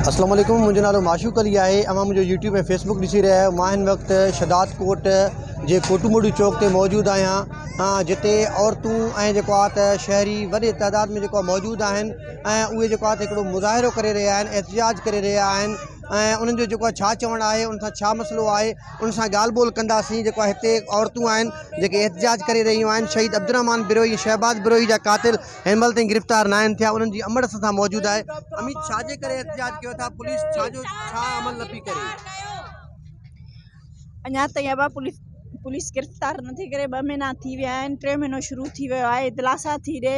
अस्सलाम वालेकुम। मुझो नालो माशूक अली है। अवां मुझे यूट्यूब में फेसबुक ॾिसी रहा है। मां हिन वक्त शदाद कोट जे कोटूमोड़ी चौक ते मौजूद आहियां, जिते औरतूं ऐं जेको आहे त शहरी वॾे तइदाद में जेको मौजूद आहिनि ऐं उहे जेको आहे त हिकिड़ो मुज़ाहिरो करे रहिया आहिनि, एहतिजाज करे रहिया आहिनि ऐं उन्हनि जो जेको छा चवणु आहे, उन सां छा मसइलो आहे, उन सां ॻाल्हि ॿोल कंदासीं। जेको हिते औरतूं आहिनि जेके एहतिजाज करे रहियूं आहिनि, शहीद अब्दुर्रहमान बिरोही, शहबाज बिरोही जा कातिल हिन महिल ताईं गिरफ़्तार न आहिनि थिया, उन्हनि जी अमड़ सां मौजूद आहे। अमित छा जे करे एहतिजाज कयो था? पुलिस छा अमल न पई करे? अञा ताईं अबा पुलिस गिरफ़्तार नथी करे। 2 महीना थी विया आहिनि, 3 महीनो शुरू थी वियो आहे। दिलासा थी ॾे,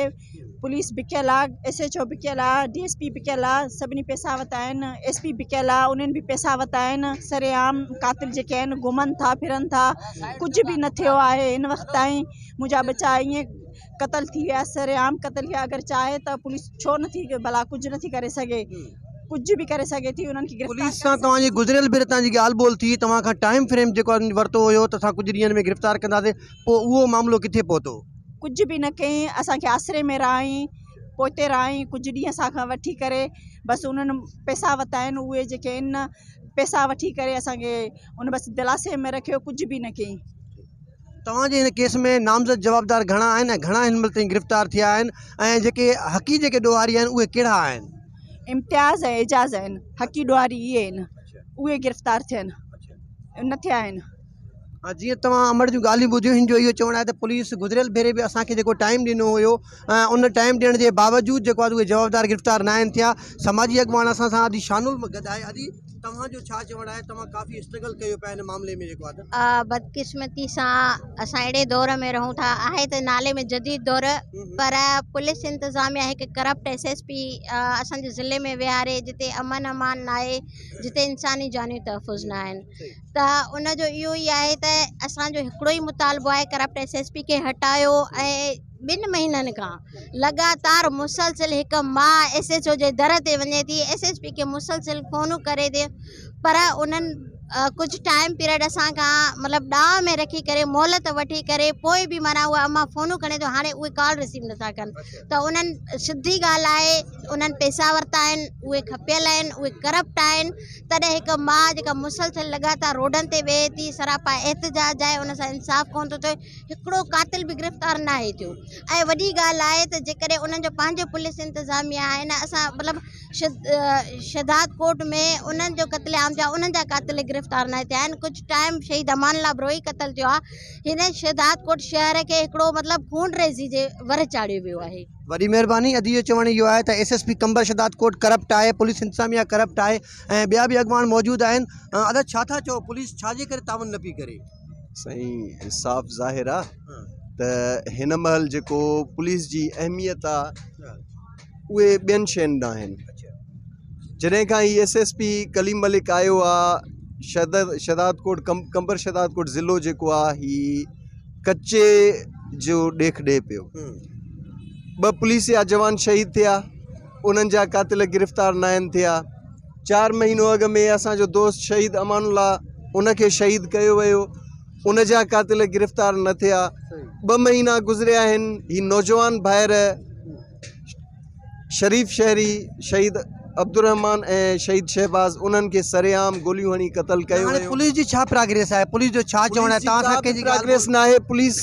पुलिस बिकियल आहे, SHO बिकियल आहे, DSP बिकियल आहे, सभिनी पैसा वरिता आहिनि, SP बिकियल आहे, उन्हनि बि पैसा वरिता आहिनि। सरेआम कातिल जेके आहिनि घुमनि था फिरनि था, कुझु बि न थियो आहे हिन वक़्त ताईं। मुंहिंजा बच्चा ईअं क़तल थी विया, सरेआम क़तल थिया। अगरि चाहे त पुलिस छो नथी भला कुझु नथी करे सघे? कुझु बि करे सघे थी। उन्हनि खे पुलिस सां तव्हांजी गुज़िरियल भेरे तव्हांजी ॻाल्हि ॿोल थी, तव्हां खां टाइम फ्रेम जेको वरितो हुयो त असां कुझु ॾींहंनि में गिरफ़्तार कंदासीं, पोइ उहो मामिलो किथे पहुतो? कुझु बि न कयईं। असांखे आसिरे में रहाईं, पोइते रहाईं, कुझु ॾींहं असांखां वठी करे बसि उन्हनि पैसा वरिता आहिनि। उहे जेके आहिनि न पैसा वठी करे असांखे उन बसि दिलासे में रखियो, कुझु बि न कयईं। तव्हांजे हिन केस में नामज़द जवाबदार घणा आहिनि ऐं घणा हिन महिल ताईं गिरफ़्तार थिया आहिनि ऐं जेके हक़ी जेके ॾोहारी आहिनि उहे कहिड़ा आहिनि? इम्तियाज़ ऐं एजाज़ आहिनि, हक़ी ॾोहारी इहे आहिनि, उहे गिरफ़्तार थियनि न थिया आहिनि। जीअं तव्हां अमड़ जूं ॻाल्हियूं ॿुधियूं, हिन जो इहो चवणु आहे त पुलिस गुज़िरियल भेरे बि असांखे जेको टाइम ॾिनो हुयो, उन टाइम ॾियण जे बावजूदि जेको आहे उहे जवाबदार गिरफ़्तार न आहिनि थिया। समाजी अॻवान असां सां अॼु शानुल गॾु आहे। अॼु तव्हांजो छा चवणु आहे? तव्हां काफ़ी स्ट्रगल कयो पिया हिन मामले में जेको आहे बदकिस्मती सां असां अहिड़े दौर में रहूं था। आहे त नाले में जदीद दौर, पर पुलिस इंतज़ामिया हिकु करप्ट SSP असांजे ज़िले में विहारे, जिते अमन अमान न आहे, जिते इंसानी जानियूं तहफ़ुज़ न आहिनि। त उनजो इहो ई आहे त असांजो हिकिड़ो ई मुतालबो आहे, करप्ट SSP खे हटायो। ऐं 2 महीननि खां लगातार मुसलसिल हिकु मां SHO जे दर ते वञे थी, SSP खे मुसलसिल फ़ोनूं करे थी, पर उन्हनि कुझु टाइम पीरियड असां खां मतिलबु ॾांहुं में रखी करे मोहलत वठी करे पोइ बि माना उहा अम्मा फ़ोनूं खणे थो, हाणे उहे कॉल रिसीव नथा कनि। त उन्हनि सिधी ॻाल्हि आहे, उन्हनि पैसा वरिता आहिनि, उहे खपियल आहिनि, उहे करप्ट आहिनि। तॾहिं हिकु माउ जेका मुसलसिल लगातार रोडनि ते वेहे थी, सरापा एहतिजाज आहे, उन सां इंसाफ़ कोन थो थिए। हिकिड़ो कातिल बि गिरफ़्तार न आहे थियो। ऐं वॾी ॻाल्हि आहे त जेकॾहिं उन्हनि जो पंहिंजो पुलिस इंतज़ामिया आहे न, असां मतिलबु शदाद कोट में उन्हनि जो क़त्लेआम थिया, उन्हनि जा कातिल गिरफ़्तार न थिया आहिनि। कुझु टाइम शहीद अमानुल्लाह बिरोही क़तल थियो आहे। हिन शदाद कोट शहर खे हिकिड़ो मतिलबु खून रेज़ी जे वर चाढ़ियो वियो आहे। वॾी महिरबानी। अॼु इहो चवणु इहो आहे त SSP कंबर शदाद कोट करप्ट आहे, पुलिस इंतज़ामिया करप्ट आहे ऐं ॿिया बि अॻवान मौजूदु आहिनि। अदा छा था चओ, पुलिस छा जे करे तावन न पई करे? साईं, साफ़ ज़ाहिर आहे त हिन महिल जेको पुलिस जी अहमियत आहे उहे ॿियनि शयुनि ॾांहुं आहिनि। जॾहिं खां ही SSP कलीम मलिक आयो आहे, शदाद कोट कंबर शदाद कोट ज़िलो जेको आहे ही कच्चे जो ॾेख ॾे पियो। 2 पुलिस जा जवान शहीद थिया, उन्हनि जा कातिल गिरफ़्तार न आहिनि थिया। 4 महीनो अॻु में असांजो दोस्त शहीद अमानुल्लाह, उनखे शहीद कयो वियो, उन जा कातिल गिरफ़्तार न थिया। 2 महीना गुज़रिया आहिनि, ही नौजवान भाइर शरीफ शहरी शहीद अब्दुर्रहमान ऐं शहीद शहबाज, उन्हनि खे सरेआम गोलियूं हणी क़तल कयो वियो। पुलिस जी छा प्रोग्रेस आहे? पुलिस जो छा चवणु आहे? तव्हां सां कंहिंजी प्रोग्रेस न आहे। पुलिस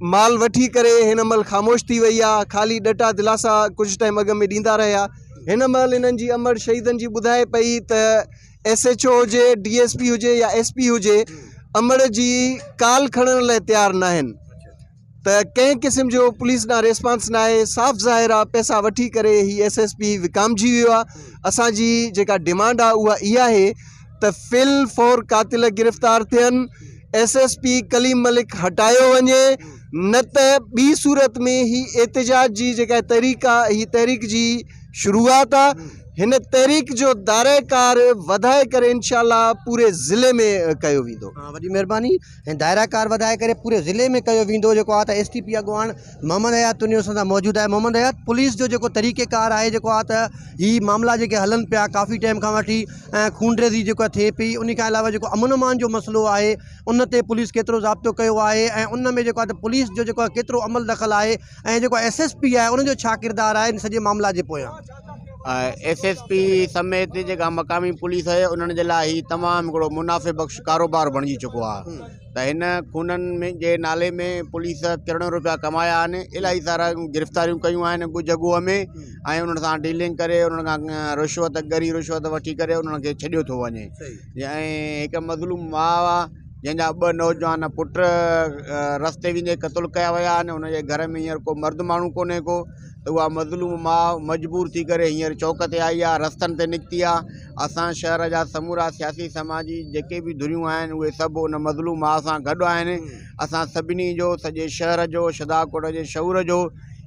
माल वठी करे हिन महिल ख़ामोश थी वई आहे, ख़ाली ॾटा दिलासा कुझु टाइम अॻु में ॾींदा रहिया। हिन महिल हिननि जी अमर शहीदनि जी ॿुधाए पई त SHO हुजे, DSP हुजे या SP हुजे, अमड़ जी काल खणण लाइ तयारु न आहिनि। त कंहिं क़िस्म जो पुलिस ॾांहुं रेस्पॉन्स न आहे। साफ़ ज़ाहिर आहे पैसा वठी करे ही SSP विकामजी वियो आहे। असांजी जेका डिमांड आहे उहा इहा आहे त फिल फॉर कातिल गिरफ़्तार थियनि, SSP कलीम मलिक हटायो वञे, न त ॿी सूरत में ही एहतिजाज जी जेका तहरीक आहे, ही तहरीक जी शुरूआत आहे। हिन तहरीक जो दायराकार वधाए करे इंशाअल्लाह पूरे ज़िले में कयो वेंदो। वॾी महिरबानी। ऐं दायराकार वधाए करे पूरे ज़िले में कयो वेंदो। जेको आहे त STP अॻवान मोहम्मद हयात तुनियो सां मौजूदु आहे। मोहम्मद हयात, पुलिस जो जेको तरीक़ेकार आहे जेको आहे त ही मामला जेके हलनि पिया काफ़ी टाइम खां वठी ऐं खूनरेज़ी जेको थिए पई, उन खां अलावा जेको अमन अमान जो मसइलो आहे उन ते पुलिस केतिरो ज़ाब्तो कयो आहे ऐं उन में जेको आहे त पुलिस जो जेको केतिरो अमल दख़ल आहे ऐं जेको SSP आहे उनजो छा किरदारु आहे इन सॼे मामला जे पोयां? SSP समेत जेका मक़ामी पुलिस आहे उन्हनि जे लाइ ही तमामु हिकिड़ो मुनाफ़े बख़्श कारोबार बणिजी चुको आहे। त हिन खूननि में जे नाले में पुलिस करोड़ों रुपया कमाया आहिनि, इलाही सारा गिरफ़्तारियूं कयूं आहिनि ॻुझ ॻोह में, ऐं उन्हनि सां डीलिंग करे उन्हनि खां रिश्वत गरी रिश्वत वठी करे उन्हनि खे छॾियो थो वञे। ऐं हिकु मज़लूम माउ आहे जंहिंजा 2 नौजवान पुट रस्ते वेंदे क़तलु कया विया आहिनि। उनजे घर में हींअर को मर्द माण्हू कोन्हे को, त उहा मज़लूम माउ मजबूर थी करे हींअर चौक ते आई आहे, रस्तनि ते निकिती आहे। असां शहर जा समूरा सियासी समाजी जेके बि धुरियूं आहिनि उहे सभु उन मज़लूम माउ सां गॾु आहिनि। असां सभिनी जो, सॼे शहर जो, शदाकोट जे शऊर जो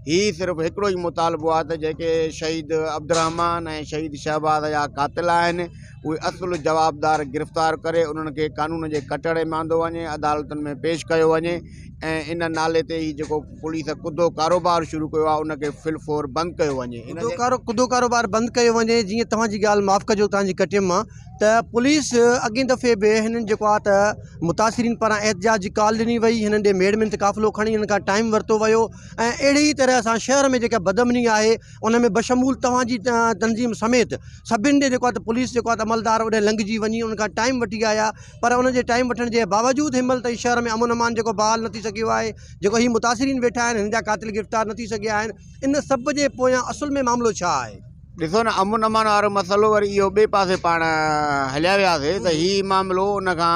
ही सिर्फ़ु हिकिड़ो ई मुतालबो आहे त जेके शहीद अब्दुर्रहमान ऐं शहीद शहबाज़ जा क़ातिल आहिनि उहे असुलु जवाबदार गिरफ़्तार करे उन्हनि खे कानून जे कटड़े में आंदो वञे, अदालतुनि में पेश कयो वञे। ऐं इन नाले ते ही जेको पुलिस कुदो कारोबार शुरू कयो आहे उनखे फिलफोर बंदि कयो वञे। कुदो कारोबार बंदि कयो वञे। जीअं तव्हांजी ॻाल्हि माफ़ु कजो तव्हांजी कटियम मां, त पुलिस अॻे दफ़े बि हिननि जेको आहे त मुतासिरीन पारां एहतजाज जी कॉल ॾिनी वई, हिननि ॾे मेड़मेंट क़ाफ़िलो खणी हिननि खां टाइम वरितो वियो। ऐं अहिड़ी ई तरह सां शहर में जेका बदअमनी आहे उन में बशमूल तव्हांजी तंज़ीम समेत सभिनि ॾे जेको आहे त पुलिस जेको आहे त अमलदार उॾे लंघिजी वञी उन्हनि खां टाइम वठी आया, पर उनजे टाइम वठण जे बावजूदि हिनमहिल ताईं शहर में अमन अमान जेको बहाल न थी सघियो आहे, जेको ही मुतासिरीन वेठा आहिनि हिन जा क़ातिल गिरफ़्तार न थी सघिया आहिनि। इन सभ जे पोयां असुल में मामिलो छा आहे? ॾिसो न, अमन अमान वारो मसइलो वरी इहो ॿिए पासे पाण हलिया वियासीं त हीउ मामिलो उन खां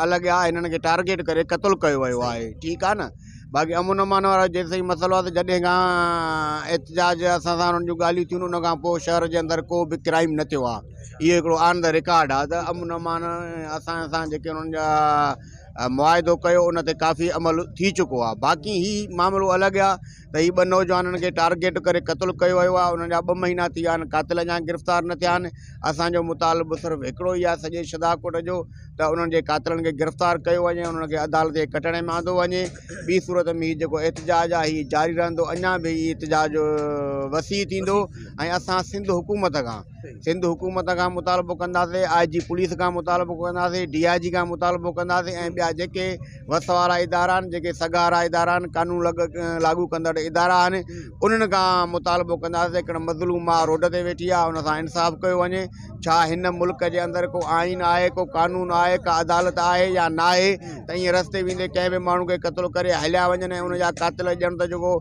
अलॻि आहे, हिननि खे टारगेट करे क़तलु कयो वियो आहे। ठीकु आहे न, बाक़ी अमन अमान वारो जेसिताईं मसइलो आहे त जॾहिं खां एहतजाज असां सां उन्हनि जूं ॻाल्हियूं थियूं उन खां पोइ शहर जे अंदरि को बि क्राइम न थियो आहे। इहो हिकिड़ो ऑन द रिकॉर्ड आहे त अमन अमान असां जेके उन्हनि जा मुआइदो कयो उन ते काफ़ी अमल थी चुको आहे। बाक़ी ही मामिलो अलॻि आहे त ही 2 नौजवाननि खे टारगेट करे क़तलु कयो वियो आहे, उन्हनि जा 2 महीना थी विया आहिनि, क़ातिल अञा गिरफ़्तार न थिया आहिनि। असांजो मुतालबो सिर्फ़ु हिकिड़ो ई आहे सॼे शदाकोट जो त उन्हनि जे क़ातिलनि खे गिरफ़्तार कयो वञे, उन्हनि खे अदालत जे कटड़े में आंदो वञे। ॿी सूरत में हीउ जेको एहतजाज आहे हीउ जारी रहंदो, अञा बि हीउ एहतजाज वसी थींदो। ऐं असां सिंध हुकूमत खां मुतालबो कंदासीं, IG पुलिस खां मुतालबो कंदासीं, DIG खां मुतालबो कंदासीं, ऐं ॿिया जेके वस वारा इदारा आहिनि, जेके सगारा इदारा आहिनि, कानून लागू कंदड़ इदारा आहिनि, उन्हनि खां मुतालबो कंदासीं। हिकिड़ो मज़लूम मां रोड ते वेठी आहे, उन सां इंसाफ़ कयो वञे। छा हिन मुल्क जे अंदरि को आइन आहे, को कानून आहे, का अदालत आहे या न आहे त ईअं रस्ते वेंदे कंहिं बि माण्हू खे क़तलु करे हलिया वञनि ऐं उनजा क़ातिल ॼण त जेको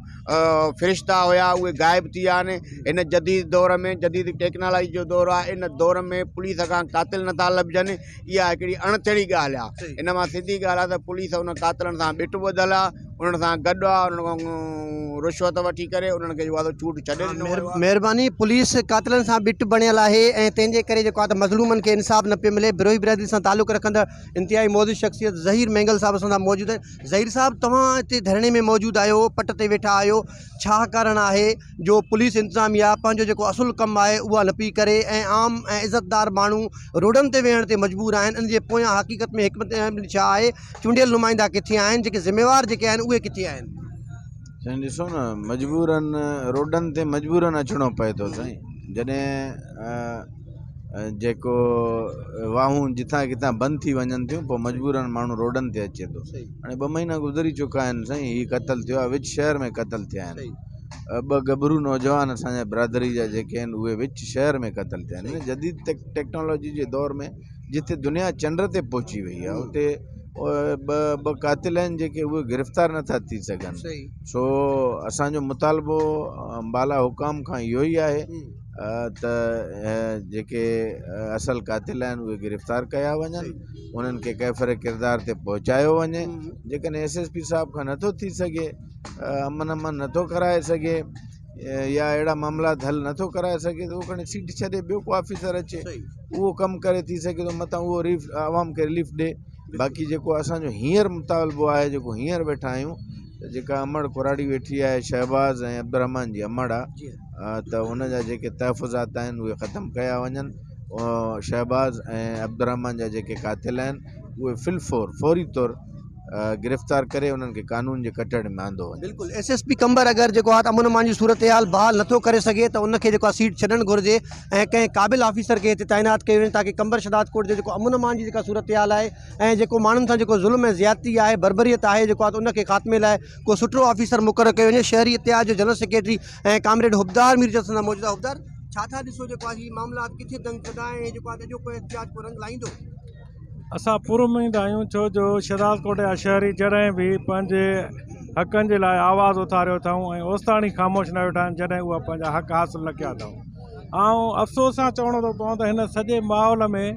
फ़रिश्ता हुया उहे गाइब थी विया आहिनि। हिन जदीद दौर में, जदीद टेक्नोलॉजी जो दौर आहे, इन दौर में पुलिस खां क़ातिल नथा लभिजनि, इहा हिकिड़ी अणथिड़ी ॻाल्हि आहे। इन मां सिधी ॻाल्हि आहे त पुलिस उन क़ातिलनि सां ॿिट ॿुधल आहे, उन्हनि सां गॾु आहे, उन्हनि खां रिश्वत वठी करे उन्हनि खे जेको आहे छूट छॾे ॾिनो। महिरबानी, पुलिस क़ातिलनि सां ॿिट बणियल आहे ऐं तंहिंजे करे जेको आहे त मज़लूमनि खे इंसाफ़ न पियो मिले। बिरोही बिरादरी सां तालुक़ु रखंदड़ इंतिहाई मौजूद शख़्सियत ज़हीर मेंगल साहब असां सां मौजूदु आहिनि। ज़हीर साहब, तव्हां हिते धरणे में मौजूदु आहियो, पट ते वेठा आहियो, छा कारण आहे जो पुलिस इंतिज़ामिया पंहिंजो जेको असुलु कमु आहे उहा न पई करे ऐं आम ऐं इज़तदार माण्हू रोडनि ते वेहण ते मजबूर आहिनि? इन जे पोयां हक़ीक़त में हिकमत छा आहे? चूंडियल नुमाइंदा किथे आहिनि? जेके ज़िम्मेवार जेके आहिनि उहे किथे आहिनि? साईं ॾिसो न, मजबूरनि रोडनि ते मजबूरनि अचिणो पए थो साईं। जॾहिं जेको वाहूं जिथां किथां बंदि थी वञनि थियूं पोइ मजबूरनि माण्हू रोडनि ते अचे थो। हाणे 2 महीना गुज़री चुका आहिनि साईं, हीउ क़तलु थियो आहे, विच शहर में क़तलु थिया आहिनि। 2 गभरू नौजवान असांजे बिरादरी जा जेके आहिनि उहे विच शहर में क़तलु थिया आहिनि। जदीद टेक्नोलॉजी जे दौर में जिथे दुनिया चंड ते पहुची वई आहे उते ॿ क़ातिल आहिनि जेके उहे गिरफ़्तार नथा थी सघनि। सो असांजो मुतालबो बाला हुकाम खां इहो ई आहे त जेके असल क़ातिल आहिनि उहे गिरफ़्तार कया वञनि, उन्हनि खे कैफ़र किरदार ते पहुचायो वञे। जेकॾहिं SSP साहब खां नथो थी सघे, अमन नथो कराए सघे या अहिड़ा मामलात हल नथो कराए सघे त उहो खणी सीट छॾे ॿियो को ऑफिसर अचे, उहो कमु करे थी सघे थो, मथां उहो आवाम खे रिलीफ ॾे। बाक़ी जेको असांजो हींअर मुतालबो आहे, जेको हींअर वेठा आहियूं, त जेका अमड़ कुराड़ी वेठी आहे, शहबाज़ ऐं अब्दुर्रहमान जी अमड़ आहे, त उन जा जेके तहफ़ुज़ात आहिनि उहे ख़तमु कया वञनि। शहबाज़ ऐं अब्दुर्रहमान जा जेके क़ातिल आहिनि उहे फौरी तौर गिरफ़्तार करे उन्हनि खे कानून जे कटड़ में आंदो वञे। बिल्कुलु, SSP कंबर अगरि जेको आहे त अमन अमान जी सूरत हाल बहाल नथो करे सघे त उनखे जेको आहे सीट छॾणु घुरिजे ऐं कंहिं क़ाबिल ऑफिसर खे हिते तैनात कयो वञे ताकी कंबर शदात कोट जो जेको अमन अमान जी जेका सूरत हाल आहे ऐं जेको माण्हुनि सां जेको ज़ुल्म ऐं ज़्यादती आहे, बर्बरियत आहे, जेको आहे त उनखे ख़ात्मे लाइ को सुठो ऑफिसर मुक़ररु कयो वञे। शहरी इतिहाद जो जनरल सेक्रेटरी ऐं कामरेड हुबदार मीर जसन सां मौजूदा। हुबदार, छा था ॾिसो जेको आहे हीअ मामलात किथे तंग कंदा ऐं जेको आहे अॼोको एहतियात को रंग लाहींदो? असां पुरउमीद आहियूं छो जो शहदाद कोट जा शहरी जॾहिं बि पंहिंजे हक़नि जे लाइ आवाज़ु उथारियो अथऊं ऐं ओसिताणी ख़ामोश न वेठा आहिनि जॾहिं उहा पंहिंजा हक़ हासिलु न कया अथऊं। ऐं अफ़सोस सां चवणो थो पवंदो हिन सॼे माहौल में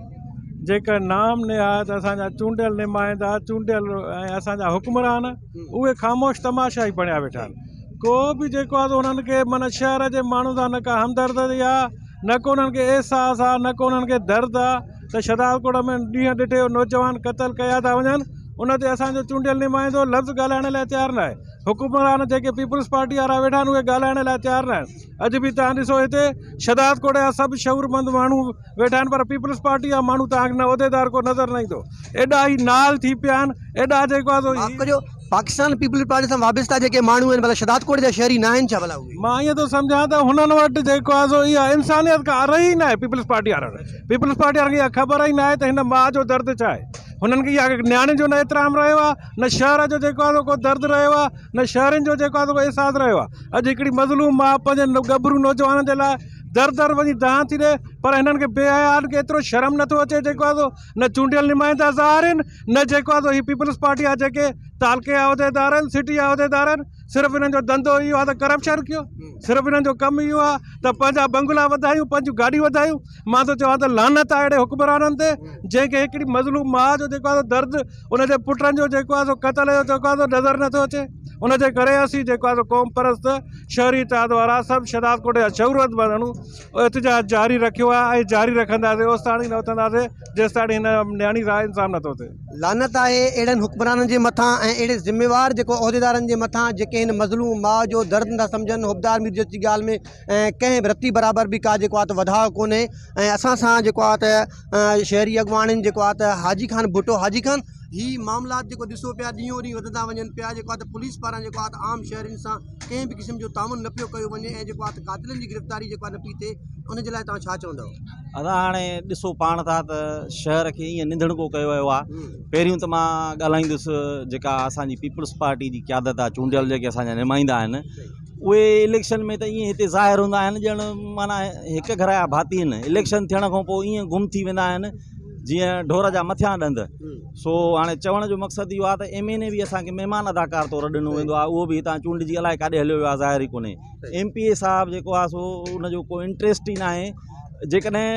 जेका नाम निहायत असांजा चूंडियल नुमाइंदा चूंडियल ऐं असांजा हुक्मरान उहे ख़ामोश तमाशा ई बणिया वेठा आहिनि। को बि जेको आहे उन्हनि खे माना शहर जे माण्हुनि सां न का हमदर्दी आहे, न को उन्हनि खे अहसासु आहे, न को उन्हनि खे दर्द आहे त शहदाद कोट में ॾींहं ॾिठे नौजवान क़तल कया था वञनि, उन ते असांजो चूंडियल नुमाइंदो लफ़्ज़ ॻाल्हाइण लाइ तयारु न आहे। हुकुमरान जेके पीपल्स पार्टी वारा वेठा आहिनि उहे ॻाल्हाइण लाइ तयारु न आहिनि। अॼु बि तव्हां ॾिसो हिते शहदाद कोट जा सभु शऊरमंद माण्हू वेठा आहिनि, पर पीपल्स पार्टी जा माण्हू तव्हांखे न उहिदेदार को नज़र न ईंदो। एॾा ई नाल थी पिया आहिनि, एॾा जेको आहे माफ़ कजो, पाकिस्तान पीपल्स पार्टी सां वाबस्ता जेके माण्हू आहिनि भला शहदाद कोट जा शहरी न आहिनि छा भला उहे? मां ईअं थो सम्झां त हुननि वटि जेको आहे इहा इंसानियत का रही न आहे। पीपल्स पार्टी वारनि खे इहा ख़बर ई न आहे त हिन माउ जो दर्द छा आहे। हुननि खे इहा न्याणियुनि जो न एतिराम रहियो आहे, न शहर जो जेको आहे को दर्द रहियो आहे, न शहरनि जो जेको आहे को अहसासु रहियो आहे। अॼु हिकिड़ी मज़लूम माउ पंहिंजे गभरू नौजवाननि जे लाइ दर दर वञी दहां थी ॾे, पर हिननि खे बेहयान खे एतिरो शर्म नथो अचे जेको आहे न चूंडियल नुमाइंदा ज़ाहिर आहिनि, न जेको आहे हीअ पीपल्स पार्टी जा जेके तालके जा उहिदेदार आहिनि, सिटी जा उहिदेदार आहिनि। सिर्फ़ु हिननि जो धंधो इहो आहे त करप्शन कयो, सिर्फ़ु हिननि जो कमु इहो आहे त पंहिंजा बंगला वधायूं, पंहिंजूं गाॾियूं वधायूं। मां त चवां त लानत आहे अहिड़े हुक्मराननि ते जंहिंखे हिकिड़ी मज़लूम माउ जो जेको आहे दर्द, उनजे पुटनि जो जेको आहे क़तल जो जेको आहे नज़र नथो अचे। उनजे करे असीं जेको आहे क़ौम परस्त शहरी इत्तेहाद वारा सभु शहदाद कोट जा शऊरत माण्हू एहतिजाज जारी रखियो आहे ऐं जारी रखंदासीं ओसिताणी न उथंदासीं जेसिताणी हिन न्याणी सां इंसाफ़ नथो थिए। लानत आहे अहिड़नि हुक्मराननि जे मथां ऐं अहिड़े ज़िम्मेवार जेको उहिदेदारनि जे मथां जेके हिन मज़लूम माउ जो दर्द नथा सम्झनि। हुबदार मीर जी ॻाल्हि में ऐं कंहिं बि रती बराबरि बि का जेको आहे त वधाउ कोन्हे। ऐं असां सां जेको आहे त शहरी अॻुवाणियुनि जेको आहे त हाजी खान भुट्टो, हाजी खान ही मामलात जेको ॾिसो पिया ॾींहों ॾींहुं वधंदा वञनि पिया, जेको आहे त पुलिस पारां जेको आहे त आम शहरियुनि सां कंहिं बि क़िस्म जो तामुन न पियो कयो वञे ऐं जेको आहे त कातिलनि जी गिरफ़्तारी जेको आहे न पई थिए, उनजे लाइ तव्हां छा चवंदव? अदा हाणे ॾिसो पाण था त शहर खे ईअं निंदण को कयो वियो आहे। पहिरियों त मां ॻाल्हाईंदुसि जेका असांजी पीपल्स पार्टी जी क़यादत आहे, चूंडियल जेके असांजा नुमाइंदा आहिनि, उहे इलेक्शन में त ईअं हिते ज़ाहिर हूंदा आहिनि ॼण माना हिकु घर जा भाती आहिनि। इलेक्शन थियण खां पोइ ईअं गुम थी वेंदा आहिनि जीअं ढोर जा मथियां ॾंद। सो हाणे चवण जो मक़सदु इहो आहे त MNA बि असांखे महिमान अदाकार तौरु ॾिनो वेंदो आहे, उहो बि हितां चूंडिजी अलाए काॾे हलियो वियो आहे, ज़ाहिर ई कोन्हे। MPA साहिबु जेको आहे सो उनजो को इंट्रस्ट ई न आहे। जेकॾहिं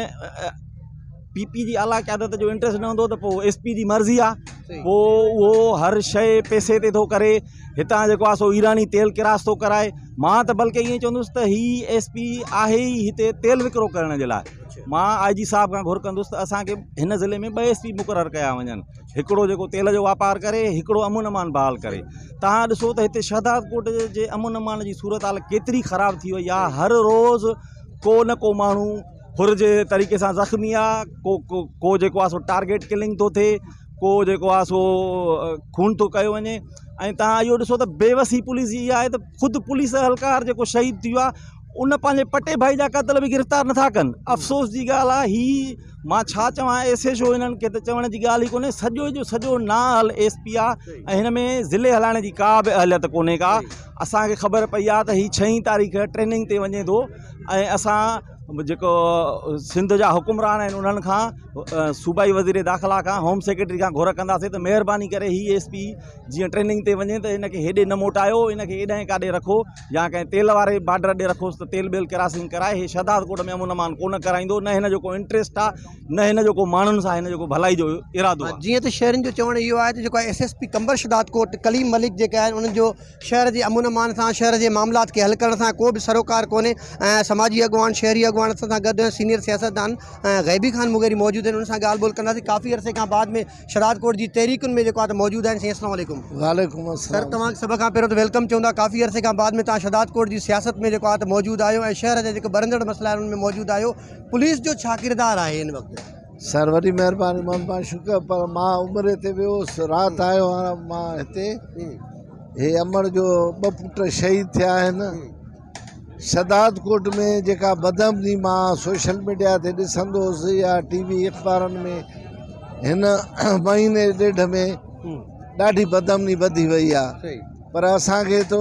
PP जी आला क़यादत जो इंट्रस्ट न हूंदो त पोइ SP जी मर्ज़ी आहे, पोइ उहो हर शइ पैसे ते थो करे। हितां जेको आहे सो ईरानी तेल किरास थो कराए। मां त बल्कि ईअं चवंदुसि त ही SP आहे ई हिते तेल विकिरो करण जे लाइ। मां IG साहिब खां घुर कंदुसि त असांखे हिन ज़िले में 2 SP मुक़ररु कया वञनि, हिकिड़ो जेको तेल जो वापारु करे, हिकिड़ो अमन अमान बहाल करे। तव्हां ॾिसो त हिते शहदाद कोट जे अमन अमान जी सूरत हाल केतिरी ख़राबु थी वई आहे। हर रोज़ को न को माण्हू हुर जे तरीक़े सां ज़ख़्मी आहे, को जेको आहे सो टारगेट किलिंग थो थिए, को जेको आहे सो खून थो कयो वञे। ऐं तव्हां इहो ॾिसो त बेवसी पुलिस जी आहे त ख़ुदि पुलिस हलकार जेको शहीद थी वियो आहे उन पंहिंजे पटे भाई जा क़तल बि गिरफ़्तार नथा कनि। अफ़सोस जी ॻाल्हि आहे। ही मां छा चवां, SHO हिननि खे त चवण जी ॻाल्हि ई कोन्हे। सॼो जो सॼो नाल SP आहे ऐं हिन में ज़िले हलाइण जी का बि अहलियत कोन्हे का। असांखे ख़बर पई आहे त ही 6 तारीख़ ट्रेनिंग ते वञे थो ऐं असां जेको सिंध जा हुकुमरान आहिनि उन्हनि खां सूबाई वज़ीर दाख़िला खां होम सेक्रेटरी खां घुर कंदासीं त महिरबानी करे ही SP जीअं ट्रेनिंग ते वञे त हिनखे हेॾे न मोटायो, हिनखे हेॾां काॾे रखो या कंहिं तेल वारे बार्डर ॾे रखोसि त तेल बेल किरासिन कराए। हे शहदाद कोट में अमन अमान कोन कराईंदो, न हिन जो को इंट्रस्ट आहे, न हिन जो को माण्हुनि सां हिन जो को भलाई जो इरादो आहे। जीअं त शहरनि जो चवणु इहो आहे त जेको SSP कंबर शहदाद कोट कलीम मलिक जेके आहिनि उन्हनि जो शहर जे अमन अमान सां, शहर जे मामलात खे हल करण सां को बि सरोकार कोन्हे। ऐं समाजी अॻुवान, शहरी अॻुवान सां गॾु सीनियर सियासतदान गैबी खान मुगेरी मौजूदु आहिनि, उन सां ॻाल्हि ॿोल कंदासीं। काफ़ी अरसे खां बाद में शहदाद कोट जी तहरीकुनि में जेको आहे त मौजूदु आहिनि। अस्सलाम वालेकुम। वालेकुम सर, तव्हांखे सभ खां पहिरियों त वेलकम चवंदा। काफ़ी अरसे खां बाद में तव्हां शहदाद कोट जी सियासत में जेको आहे त मौजूदु आहियो ऐं शहर जा जेके बरंदड़ मसइला आहिनि उन में मौजूदु आहियो। पुलिस जो छा किरदारु आहे हिन वक़्तु? सर वॾी महिरबानी, मां शुक्र, पर मां उमिरि ते वियोसि, राति आयो आहियां मां हिते। हे अमर जो 2 पुट शहीद थिया आहिनि। शहदाद कोट में जेका बदअमनी मां सोशल मीडिया ते ॾिसंदो हुउसि या TV अख़बारनि में, हिन महीने ॾेढ में ॾाढी बदअमनी वधी वई आहे। पर असांखे तो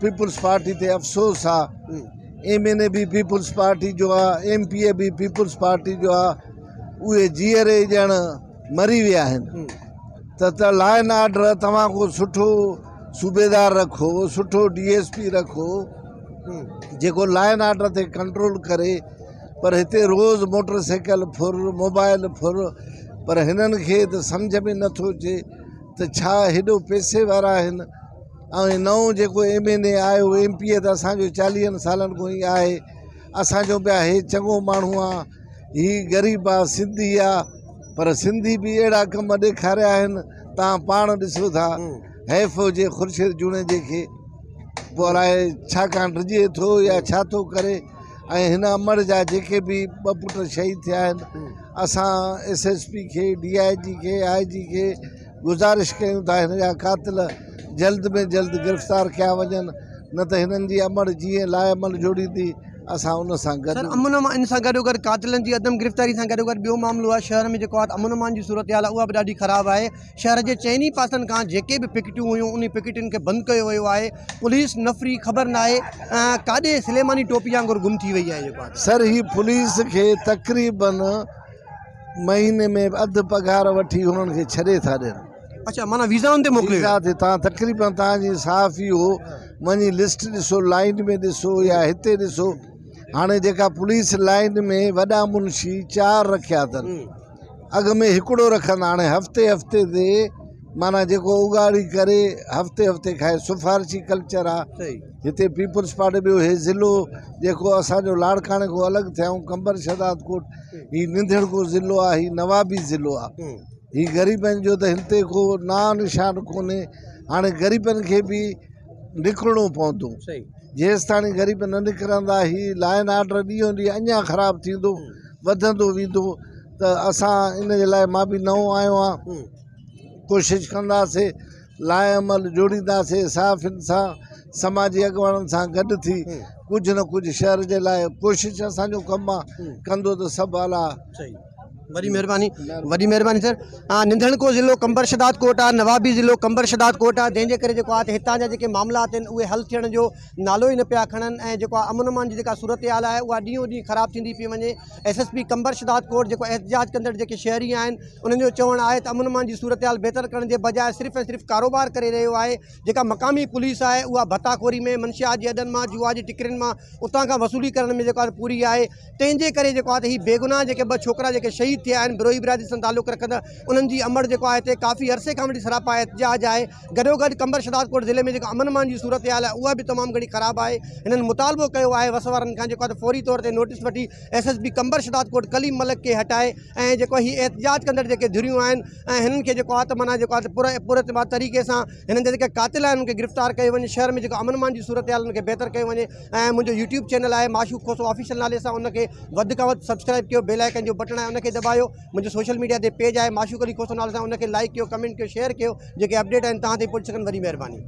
पीपल्स पार्टी ते अफ़सोस आहे MNA भी पीपल्स पार्टी जो आहे, MPA भी पीपल्स पार्टी जो आहे, उहे जीअरे ॼण मरी विया आहिनि। त लॉ एंड ऑर्डर तव्हां को सुठो सूबेदार रखो, सुठो DSP रखो जेको लॉ एंड ऑर्डर ते कंट्रोल करे, पर हिते रोज़ मोटरसाइकिल फुर, मोबाइल फुर, पर हिननि खे त सम्झ में नथो अचे त छा हेॾो पैसे वारा आहिनि। ऐं नओं जेको MNA आयो, MPA त असांजो 40 सालनि खां ई आहे, असांजो पिया हे चङो माण्हू आहे, हीअ ग़रीब आहे, सिंधी आहे, पर सिंधी बि अहिड़ा कम ॾेखारिया आहिनि तव्हां पाण ॾिसो था। हैफ़ हुजे ख़ुर्शीद जुणेजे खे, पोइ अलाए छाकाणि डिॼे थो या छा थो करे। ऐं हिन अमर जा जेके बि 2 पुट शहीद थिया आहिनि, असां SSP खे, DIG खे, IG खे गुज़ारिश कयूं था हिन जा कातिल जल्द में जल्द गिरफ़्तार किया वञनि, न त हिननि जी अमर जीअं लाइअमल जोड़ींदी असां उन सां गॾु। सर, अमन अमान सां गॾोगॾु कातिलनि जी अदम गिरफ़्तारी सां गॾोगॾु ॿियो मामिलो आहे शहर में जेको आहे अमन अमान जी सूरत हाल आहे, उहा बि ॾाढी ख़राबु आहे। शहर जे चइनी पासनि खां जेके बि पिकेटियूं हुयूं उन पिकेटियुनि खे बंदि कयो वियो आहे। पुलिस नफ़री ख़बर न आहे काॾे सुलेमानी टोपी वांगुरु गुम थी वई आहे जेको आहे। सर, ही पुलिस खे तक़रीबन महीने में अधु पघार वठी हुननि खे छॾे था ॾियनि। अच्छा, माना वीज़ाउनि ते मोकिलियो वीज़ा ते तव्हां तक़रीबन तव्हांजी साफ़ इहो वञी लिस्ट ॾिसो, लाइन में ॾिसो या हिते ॾिसो। हाणे जेका पुलिस लाइन में वॾा मुंशी 4 रखिया अथनि, अॻ में हिकिड़ो रखंदा, हाणे हफ़्ते हफ़्ते ते माना जेको उगाड़ी करे हफ़्ते हफ़्ते खाए सिफारिशी कल्चर आहे। हिते पीपल्स पार्टी ॿियो हे ज़िलो जेको असांजो लाड़काणे खां अलॻि थिया ऐं कंबर शहदाद कोट, हीउ निंधड़को ज़िलो आहे, हीउ नवाबी ज़िलो आहे। हीउ ग़रीबनि जो त हिते को ना निशान कोन्हे। हाणे ग़रीबनि खे बि निकिरणो पवंदो, जेसि ताईं ग़रीब न निकिरंदा हीउ लॉ एंड ऑर्डर ॾींहों ॾींहुं अञा ख़राबु थींदो, वधंदो वेंदो। त असां इन जे लाइ, मां बि नओं आयो आहियां, कोशिशि कंदासीं, लाइअमल जोड़ींदासीं, साफ़ इंसाफ़ समाजी अॻुवाननि सां गॾु थी कुझु न कुझु शहर जे लाइ कोशिशि असांजो कमु आहे, कंदो त सभु आला। वॾी महिरबानी सर। निंधड़को ज़िलो कंबर शहदाद कोट आहे, नवाबी ज़िलो कंबर शहदाद कोट आहे, जंहिंजे करे जेको आहे हितां जा जेके मामलात आहिनि उहे हल थियण जो नालो ई न पिया खणनि। ऐं जेको आहे अमन अमान जी जेका सूरत हाल आहे उहा ॾींहों ॾींहुं ख़राबु थींदी पई वञे। SSP कंबर शहदाद कोट जेको एहतजाज कंदड़ जेके शहरी आहिनि उन्हनि जो चवणु आहे त अमन अमान जी सूरत हाल बहितर करण जे बजाए सिर्फ़ु ऐं सिर्फ़ु कारोबार करे रहियो आहे। जेका मक़ामी पुलिस आहे उहा भताखोरी में, मंशियात जी अॾनि मां, जुआ जी टिकरियुनि मां, उतां खां वसूली करण में जेको आहे पूरी आहे। तंहिंजे करे जेको आहे त हीअ बेगुनाह जेके 2 छोकिरा जेके शहीद थिया आहिनि बिरोही बिरादरी सां तालुक़ु रखंदा, उन्हनि जी अमर जेको आहे हिते काफ़ी अरसे खां वठी सरापा एहतजाज आहे। गॾोगॾु कंबर शहदाद कोट ज़िले में जेको अमन अमान जी सूरत हाल आहे उहा बि तमामु घणी ख़राबु आहे। हिननि मुतालबो कयो आहे वस वारनि खां जेको आहे फौरी तौर ते नोटिस वठी SSP कंबर शहदाद कोट कलीम मलिक खे हटाए ऐं जेको हीअ एहतजाज कंदड़ जेके धुरियूं आहिनि ऐं हिननि खे जेको आहे त माना जेको आहे पूरे तरीक़े सां हिननि जा जेके कातिल आहिनि उनखे गिरफ़्तार कयो वञे। शहर में जेको अमन अमान जी सूरत हाल उनखे बहितर कयो वञे। ऐं मुंहिंजो YouTube चैनल आहे माशूक खोसो ऑफिशियल नाले सां, उनखे वधि खां वधि सब्सक्राइब कयो, बेल आइकन जो बटन आहे उनखे दबायो। मुंहिंजो सोशल मीडिया ते पेज आहे माशूक अली खोसो नाले सां, उनखे लाइक कयो, कमेंट कयो, शेयर कयो। जेके अपडेट आहिनि तव्हां ताईं पहुची सघनि। वॾी महिरबानी।